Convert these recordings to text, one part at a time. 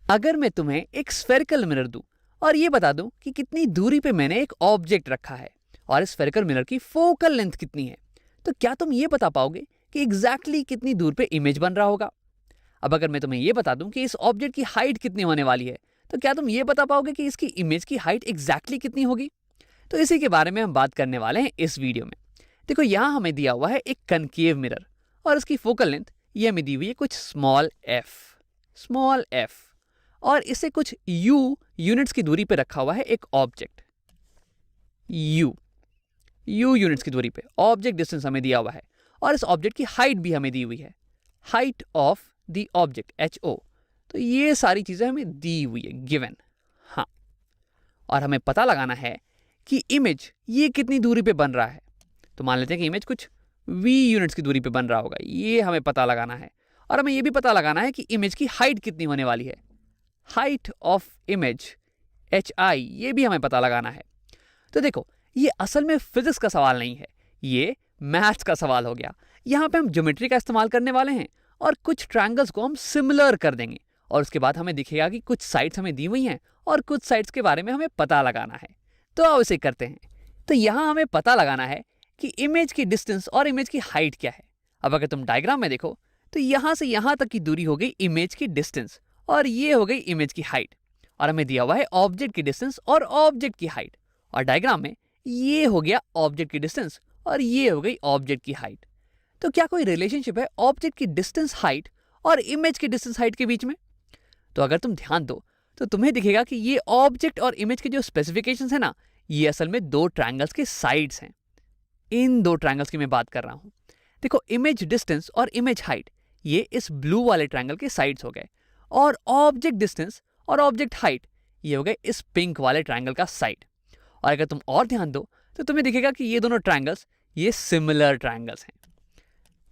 अगर मैं तुम्हें एक स्फेरिकल मिरर दूं और ये बता दूं कि कितनी दूरी पे मैंने एक ऑब्जेक्ट रखा है और इस स्फेरिकल मिरर की फोकल लेंथ कितनी है, तो क्या तुम ये बता पाओगे कि एग्जैक्टली कितनी दूर पे इमेज बन रहा होगा? अब अगर मैं तुम्हें ये बता दूं कि इस ऑब्जेक्ट की हाइट कितनी होने वाली है, तो क्या तुम ये बता पाओगे कि इसकी इमेज की हाइट एग्जैक्टली कितनी होगी? तो इसी के बारे में हम बात करने वाले हैं इस वीडियो में। देखो, यहाँ हमें दिया हुआ है एक कनकेव मिरर और इसकी फोकल लेंथ ये हमें दी हुई है कुछ स्मॉल एफ, और इससे कुछ यू यूनिट्स की दूरी पे रखा हुआ है एक ऑब्जेक्ट यू यूनिट्स की दूरी पे ऑब्जेक्ट डिस्टेंस हमें दिया हुआ है और इस ऑब्जेक्ट की हाइट भी हमें दी हुई है, height of the object HO। तो ये सारी चीजें हमें दी हुई है गिवन। हाँ, और हमें पता लगाना है कि इमेज ये कितनी दूरी पे बन रहा है। तो मान लेते हैं कि इमेज कुछ v यूनिट्स की दूरी पे बन रहा होगा, ये हमें पता लगाना है। और हमें ये भी पता लगाना है कि इमेज की हाइट कितनी होने वाली है, हाइट ऑफ इमेज HI, ये भी हमें पता लगाना है। तो देखो, ये असल में फिजिक्स का सवाल नहीं है, ये मैथ्स का सवाल हो गया। यहाँ पे हम ज्योमेट्री का इस्तेमाल करने वाले हैं और कुछ ट्रायंगल्स को हम सिमिलर कर देंगे और उसके बाद हमें दिखेगा कि कुछ साइड्स हमें दी हुई हैं और कुछ साइड्स के बारे में हमें पता लगाना है। तो आओ इसे करते हैं। तो यहाँ हमें पता लगाना है कि इमेज की डिस्टेंस और इमेज की हाइट क्या है। अब अगर तुम डायग्राम में देखो तो यहाँ से यहाँ तक की दूरी हो गई इमेज की डिस्टेंस और ये हो गई इमेज की हाइट, और हमें दिया हुआ है ऑब्जेक्ट की डिस्टेंस और ऑब्जेक्ट की हाइट, और डायग्राम में ये हो गया ऑब्जेक्ट की डिस्टेंस और ये हो गई ऑब्जेक्ट की हाइट। तो क्या कोई रिलेशनशिप है ऑब्जेक्ट की डिस्टेंस हाइट और इमेज की डिस्टेंस हाइट के बीच में? तो अगर तुम ध्यान दो तो तुम्हें दिखेगा कि ये ऑब्जेक्ट और इमेज के जो स्पेसिफिकेशंस है ना, ये असल में दो ट्रायंगल्स के साइड्स हैं। इन दो ट्रायंगल्स की मैं बात कर रहा हूं। देखो, इमेज डिस्टेंस और इमेज हाइट ये इस ब्लू वाले ट्रायंगल के साइड्स हो गए, और ऑब्जेक्ट डिस्टेंस और ऑब्जेक्ट हाइट ये हो गए इस पिंक वाले ट्रायंगल का साइड। और अगर तुम और ध्यान दो तो तुम्हें दिखेगा कि ये दोनों ट्रायंगल्स ये सिमिलर ट्रायंगल्स हैं।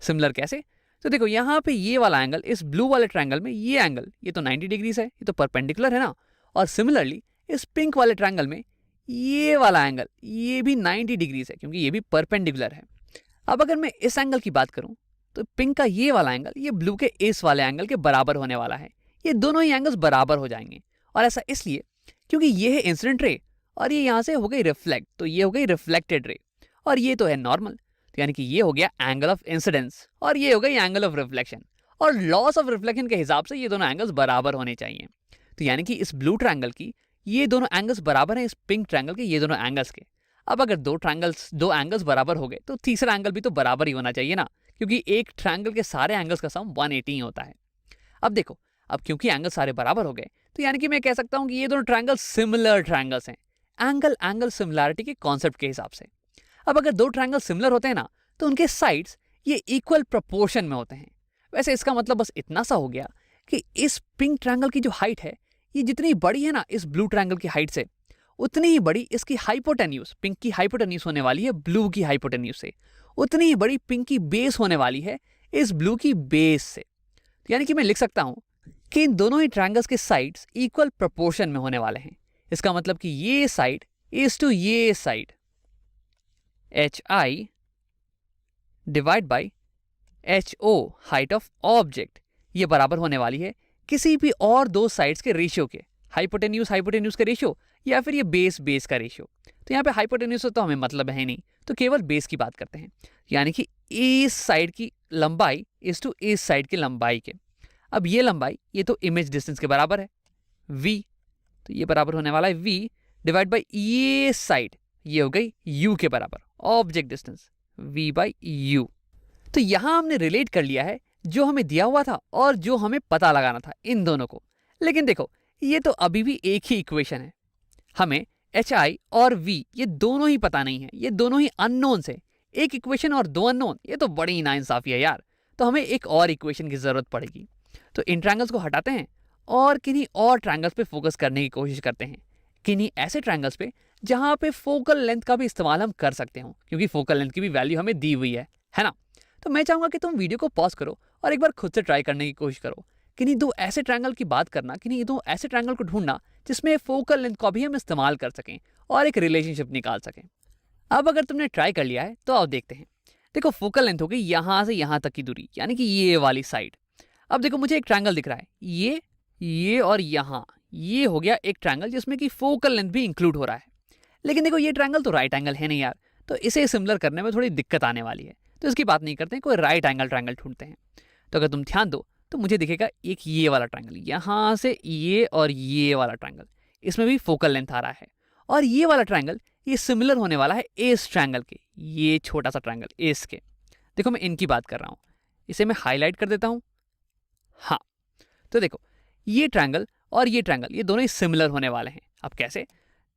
सिमिलर कैसे? तो देखो, यहाँ पे ये वाला एंगल इस ब्लू वाले ट्रायंगल में, ये एंगल ये तो 90 डिग्रीज है, ये तो परपेंडिकुलर है ना। और सिमिलरली इस पिंक वाले ट्रायंगल में ये वाला एंगल ये भी 90 डिग्रीज है, क्योंकि ये भी परपेंडिकुलर है। अब अगर मैं इस एंगल की बात करूं तो पिंक का ये वाला एंगल ये ब्लू के इस वाले एंगल के बराबर होने वाला है। ये दोनों ही एंगल्स बराबर हो जाएंगे, और ऐसा इसलिए क्योंकि ये है इंसिडेंट रे और ये यहाँ से हो गई रिफ्लेक्ट, तो ये हो गई रिफ्लेक्टेड रे, और ये तो है नॉर्मल, तो यानी कि ये हो गया एंगल ऑफ इंसिडेंस और ये हो गई एंगल ऑफ रिफ्लेक्शन। और लॉस ऑफ रिफ्लेक्शन के हिसाब से ये दोनों एंगल्स बराबर होने चाहिए। तो यानी कि इस ब्लू ट्रायंगल की ये दोनों एंगल्स बराबर हैं इस पिंक ट्रायंगल के ये दोनों एंगल्स के। अब अगर दो एंगल्स बराबर हो गए तो तीसरा एंगल भी तो बराबर ही होना चाहिए ना, क्योंकि एक ट्रायंगल के सारे एंगल्स का सम 180 ही होता है। अब देखो, अब क्योंकि एंगल सारे बराबर हो गए तो यानी कि मैं कह सकता हूं कि ये दोनों ट्रायंगल सिमिलर ट्रायंगल्स हैं, एंगल सिमिलैरिटी के कॉन्सेप्ट के हिसाब से। अब अगर दो ट्रायंगल सिमिलर होते हैं ना तो उनके साइड्स ये इक्वल प्रोपोर्शन में होते हैं। वैसे इसका मतलब बस इतना सा हो गया कि इस पिंक ट्रायंगल की जो हाइट है ये जितनी बड़ी है ना इस ब्लू ट्रायंगल की हाइट से, उतनी ही बड़ी इसकी हाइपोटेन्यूज, पिंक की हाइपोटेन्यूज होने वाली है ब्लू की हाइपोटेन्यूज से, उतनी ही बड़ी पिंक की बेस होने वाली है इस ब्लू की बेस से। यानी कि मैं लिख सकता हूं कि इन दोनों ही ट्रायंगल्स के साइड्स इक्वल प्रोपोर्शन में होने वाले हैं। इसका मतलब कि ये साइड इज टू ये side HI divide by HO, height of object, ये बराबर होने वाली है किसी भी और दो साइड्स के रेशियो के, हाइपोटेन्यूज के रेशियो या फिर ये बेस का रेशियो। तो यहाँ पे हाइपोटेन्यूज से तो हमें मतलब है नहीं, तो केवल बेस की बात करते हैं। यानी कि इस साइड की लंबाई इज टू इस साइड की लंबाई के। अब ये लंबाई ये तो इमेज डिस्टेंस के बराबर है v, तो ये बराबर होने वाला है v डिवाइड बाई ये साइड, ये हो गई u के बराबर, object distance v by u। तो यहां हमने रिलेट कर लिया है जो हमें दिया हुआ था और जो हमें पता लगाना था इन दोनों को। लेकिन देखो, ये तो अभी भी एक ही इक्वेशन है, हमें HI और v ये दोनों ही पता नहीं है, ये दोनों ही अननोन है। एक इक्वेशन और दो अननोन, ये तो बड़ी नाइंसाफी है यार। तो हमें एक और इक्वेशन की जरूरत पड़ेगी। तो इन ट्रायंगल्स को हटाते हैं और किन्हीं और ट्रायंगल्स पे फोकस करने की कोशिश करते हैं, किन्हीं ऐसे ट्रायंगल्स पे जहां पे फोकल लेंथ का भी इस्तेमाल हम कर सकते हो, क्योंकि फोकल लेंथ की भी वैल्यू हमें दी हुई है ना। तो मैं चाहूंगा कि तुम वीडियो को पॉज करो और एक बार खुद से ट्राई करने की कोशिश करो। किन्हीं दो ऐसे ट्रायंगल की बात करना, किन्हीं दो ऐसे ट्रायंगल को ढूंढना जिसमें फोकल लेंथ का भी हम इस्तेमाल कर सकें और एक रिलेशनशिप निकाल सकें। अब अगर तुमने ट्राई कर लिया है तो आओ देखते हैं। देखो, फोकल लेंथ हो गई यहां से यहां तक की दूरी, यानी कि ये वाली साइड। अब देखो, मुझे एक ट्रायंगल दिख रहा है, ये ये और यहाँ ये हो गया एक ट्रायंगल जिसमें कि फोकल लेंथ भी इंक्लूड हो रहा है। लेकिन देखो ये ट्रायंगल तो राइट एंगल है नहीं यार, तो इसे सिमिलर करने में थोड़ी दिक्कत आने वाली है, तो इसकी बात नहीं करते हैं, कोई राइट एंगल ट्रायंगल ढूंढते हैं। तो अगर तुम ध्यान दो तो मुझे दिखेगा एक ये वाला ट्रायंगल, यहाँ से ये और ये वाला ट्रायंगल, इसमें भी फोकल लेंथ आ रहा है। और ये वाला ट्रायंगल ये सिमिलर होने वाला है एस ट्रायंगल के, ये छोटा सा ट्रायंगल एस के। देखो मैं इनकी बात कर रहा हूँ, इसे मैं हाईलाइट कर देता हूँ। हाँ, तो देखो ये ट्रायंगल और ये ट्रायंगल ये दोनों ही सिमिलर होने वाले हैं। अब कैसे?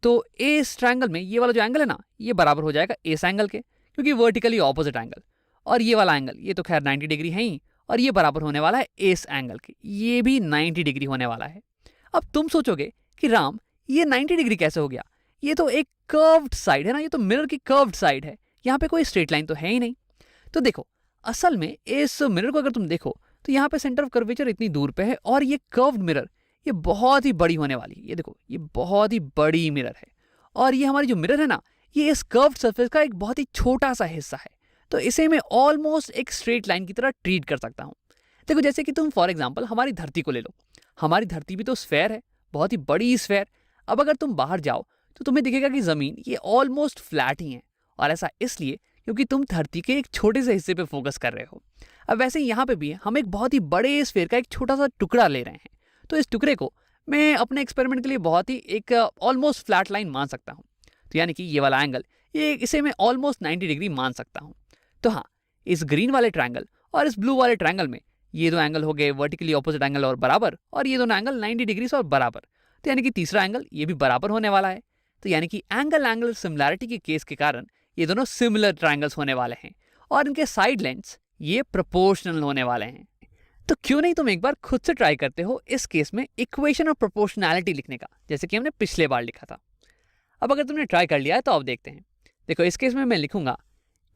तो इस ट्रायंगल में ये वाला जो एंगल है ना, ये बराबर हो जाएगा इस एंगल के, क्योंकि वर्टिकली ऑपोजिट एंगल। और ये वाला एंगल ये तो खैर 90 डिग्री है ही, और ये बराबर होने वाला है इस एंगल के, ये भी 90 डिग्री होने वाला है। अब तुम सोचोगे कि राम ये 90 डिग्री कैसे हो गया? ये तो एक कर्व्ड साइड है ना, ये तो मिरर की कर्व्ड साइड है, यहाँ पे कोई स्ट्रेट लाइन तो है ही नहीं। तो देखो असल में इस मिरर को अगर तुम देखो तो यहाँ पे सेंटर ऑफ कर्वेचर इतनी दूर पे है, और ये कर्व्ड मिरर ये बहुत ही बड़ी होने वाली है। ये देखो ये बहुत ही बड़ी मिरर है, और ये हमारी जो मिरर है ना, ये इस कर्व्ड सरफेस का एक बहुत ही छोटा सा हिस्सा है। तो इसे मैं ऑलमोस्ट एक स्ट्रेट लाइन की तरह ट्रीट कर सकता हूँ। देखो जैसे कि तुम फॉर एग्जांपल हमारी धरती को ले लो, हमारी धरती भी तो स्फेयर है, बहुत ही बड़ी स्फेयर। अब अगर तुम बाहर जाओ तो तुम्हें दिखेगा कि ज़मीन ये ऑलमोस्ट फ्लैट ही है, और ऐसा इसलिए क्योंकि तुम धरती के एक छोटे से हिस्से पे फोकस कर रहे हो। अब वैसे ही यहाँ पे भी हम एक बहुत ही बड़े स्फेयर का एक छोटा सा टुकड़ा ले रहे हैं, तो इस टुकड़े को मैं अपने एक्सपेरिमेंट के लिए बहुत ही एक ऑलमोस्ट फ्लैट लाइन मान सकता हूँ। तो यानी कि ये वाला एंगल ये इसे मैं ऑलमोस्ट 90 डिग्री मान सकता हूँ। तो हाँ, इस ग्रीन वाले ट्रायंगल और इस ब्लू वाले ट्रायंगल में ये दो एंगल हो गए वर्टिकली ऑपोजिट एंगल और बराबर, और ये दोनों एंगल 90 डिग्री से और बराबर। तो यानी कि तीसरा एंगल ये भी बराबर होने वाला है। तो यानी कि एंगल सिमिलैरिटी के केस के कारण ये दोनों सिमिलर ट्रायंगल्स होने वाले हैं, और इनके साइड लेंथ्स ये प्रोपोर्शनल होने वाले हैं। तो क्यों नहीं तुम एक बार खुद से ट्राई करते हो इस केस में इक्वेशन ऑफ प्रोपोर्शनैलिटी लिखने का, जैसे कि हमने पिछले बार लिखा था। अब अगर तुमने ट्राई कर लिया है तो अब देखते हैं। देखो इस केस में मैं लिखूंगा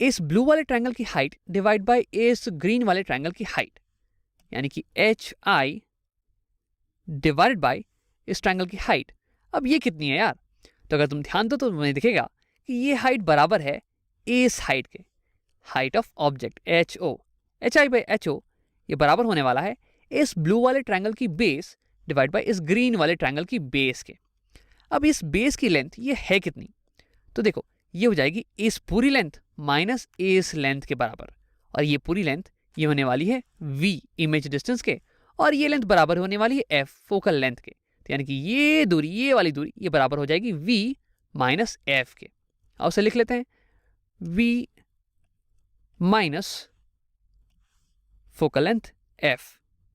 इस ब्लू वाले ट्रायंगल की हाइट डिवाइड बाय इस ग्रीन वाले ट्रायंगल की हाइट, यानी कि HI डिवाइडेड बाय इस ट्रायंगल की हाइट। अब ये कितनी है यार? तो अगर तुम ध्यान दो तो तुम्हें दिखेगा कि ये हाइट बराबर है इस हाइट के, height of object HO। HI by HO ये बराबर होने वाला है इस ब्लू वाले ट्रायंगल की बेस डिवाइड बाय इस ग्रीन वाले ट्रायंगल की बेस के। अब इस बेस की लेंथ ये है कितनी? तो देखो ये हो जाएगी इस पूरी लेंथ माइनस इस लेंथ के बराबर, और ये पूरी लेंथ ये होने वाली है V इमेज डिस्टेंस के, और ये लेंथ बराबर होने वाली है F फोकल लेंथ के। तो यानी कि ये दूरी, ये वाली दूरी ये बराबर हो जाएगी V माइनस F के। अब उसे लिख लेते हैं V minus focal length F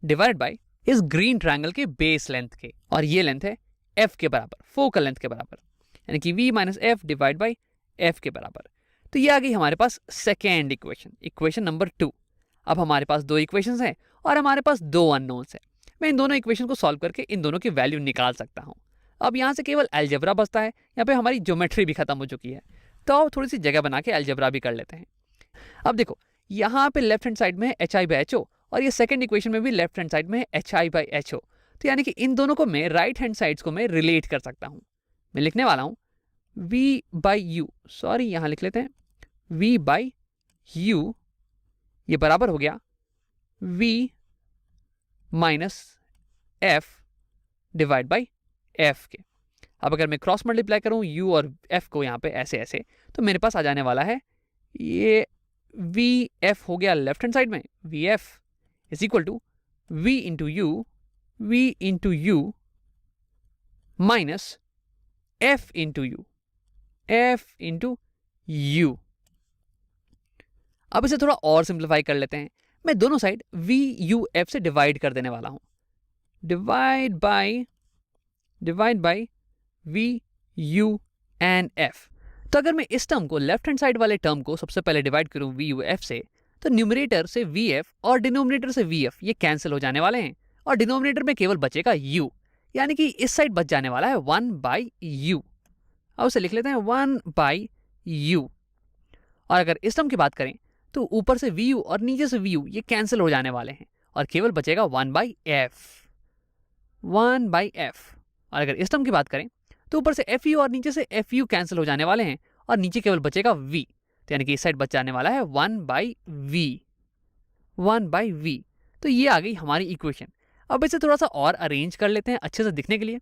divide by इस ग्रीन ट्रायंगल के बेस लेंथ के, और ये लेंथ है F के बराबर, फोकल लेंथ के बराबर, यानी कि V minus F divide by F के बराबर। तो ये आ गई हमारे पास सेकेंड इक्वेशन, इक्वेशन नंबर 2। अब हमारे पास दो इक्वेशंस हैं और हमारे पास दो अननोन्स हैं। मैं इन दोनों इक्वेशन को सॉल्व करके इन दोनों की वैल्यू निकाल सकता हूँ। अब यहाँ से केवल अलजेब्रा बचता है, यहाँ पे हमारी ज्योमेट्री भी खत्म हो चुकी है, तो अब थोड़ी सी जगह बना के अलजेब्रा भी कर लेते हैं। अब देखो यहाँ पे लेफ्ट हैंड साइड में है HI बाई HO, और ये सेकेंड इक्वेशन में भी लेफ्ट हैंड साइड में है HI बाई HO। तो यानी कि इन दोनों को मैं राइट हैंड साइड्स को मैं रिलेट कर सकता हूँ। मैं लिखने वाला हूँ V बाई U, सॉरी यहाँ लिख लेते हैं V बाई U, ये बराबर हो गया V minus F divide by F के। अब अगर मैं क्रॉस मल्टीप्लाई करूँ U और F को यहाँ पे ऐसे ऐसे, तो मेरे पास आ जाने वाला है ये VF हो गया लेफ्ट हैंड साइड में, VF is equal to V into u, V into u minus F into u, F into u. अब इसे थोड़ा और सिंप्लीफाई कर लेते हैं। मैं दोनों साइड VUF से डिवाइड कर देने वाला हूं, divide by VU and F। तो अगर मैं इस टर्म को लेफ्ट हैंड साइड वाले टर्म को सबसे पहले डिवाइड करूं VUF से, तो न्यूमरेटर से VF और डिनोमिनेटर से VF ये कैंसिल हो जाने वाले हैं, और डिनोमिनेटर में केवल बचेगा U, यानी कि इस साइड बच जाने वाला है 1 बाई U। अब उसे लिख लेते हैं 1 बाई U। और अगर इस टर्म की बात करें तो ऊपर से VU और नीचे से VU ये कैंसिल हो जाने वाले हैं, और केवल बचेगा 1 बाई F, 1 बाई F। और अगर इस टर्म की बात करें तो ऊपर से FU और नीचे से FU कैंसिल हो जाने वाले हैं, और नीचे केवल बचेगा V। तो यानी कि इस साइड बच जाने वाला है 1 बाई V, 1 बाई V। तो ये आ गई हमारी इक्वेशन। अब इसे थोड़ा सा और अरेंज कर लेते हैं अच्छे से दिखने के लिए।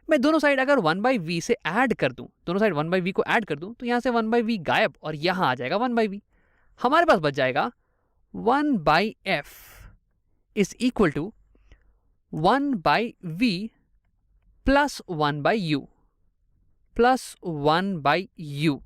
मैं दोनों साइड अगर 1/v से ऐड कर दूं, दोनों साइड 1/v को ऐड कर दूं, तो यहाँ से 1/v गायब और यहाँ आ जाएगा 1/v। हमारे पास बच जाएगा 1/f is equal to 1/v plus 1/u plus 1/u।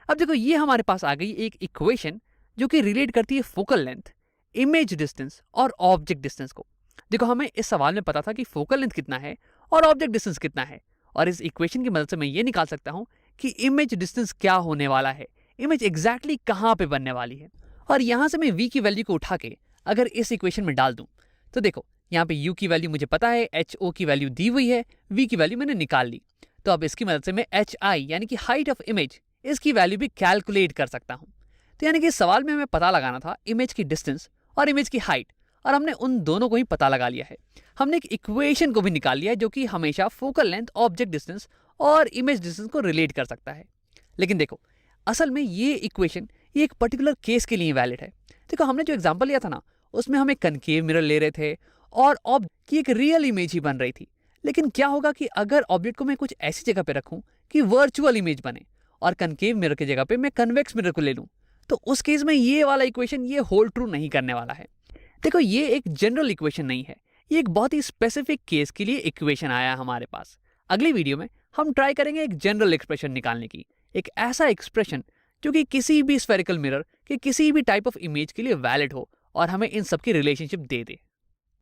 अब देखो ये हमारे पास आ गई एक इक्वेशन जो कि रिलेट करती है फोकल लेंथ, इमेज डिस्टेंस और ऑब्जेक्ट डिस्टेंस को। देखो हमें इस सवाल में पता था कि फोकल लेंथ कितना है और ऑब्जेक्ट डिस्टेंस कितना है, और इस इक्वेशन की मदद से मैं ये निकाल सकता हूं कि इमेज डिस्टेंस क्या होने वाला है, इमेज एग्जैक्टली कहां पे बनने वाली है। और यहां से मैं v की वैल्यू को उठा के अगर इस इक्वेशन में डाल दूं तो देखो यहाँ पे u की वैल्यू मुझे पता है, ho की वैल्यू दी हुई है, v की वैल्यू मैंने निकाल ली। तो अब इसकी मदद से मैं hi यानी कि हाइट ऑफ इमेज, इसकी वैल्यू भी कैलकुलेट कर सकता हूं। तो यानी कि इस सवाल में हमें पता लगाना था इमेज की डिस्टेंस और इमेज की हाइट, और हमने उन दोनों को ही पता लगा लिया है। हमने एक इक्वेशन को भी निकाल लिया है जो कि हमेशा फोकल लेंथ, ऑब्जेक्ट डिस्टेंस और इमेज डिस्टेंस को रिलेट कर सकता है। लेकिन देखो असल में ये इक्वेशन ये एक पर्टिकुलर केस के लिए वैलिड है। देखो हमने जो एग्जांपल लिया था ना, उसमें हम एक कनकेव मिरर ले रहे थे और ऑब्जेक्ट की एक रियल इमेज ही बन रही थी। लेकिन क्या होगा कि अगर ऑब्जेक्ट को मैं कुछ ऐसी जगह पे रखूं कि वर्चुअल इमेज बने और कनकेव मिरर की जगह पे मैं कन्वेक्स मिरर को ले लूं, तो उस केस में ये वाला इक्वेशन ये होल्ड ट्रू नहीं करने वाला है। देखो ये एक जनरल इक्वेशन नहीं है, ये एक बहुत ही स्पेसिफिक केस के लिए इक्वेशन आया हमारे पास। अगली वीडियो में हम ट्राई करेंगे एक जनरल एक्सप्रेशन निकालने की, एक ऐसा एक्सप्रेशन जो कि किसी भी स्फेरिकल मिरर के किसी भी टाइप ऑफ इमेज के लिए वैलिड हो और हमें इन सब की रिलेशनशिप दे दे।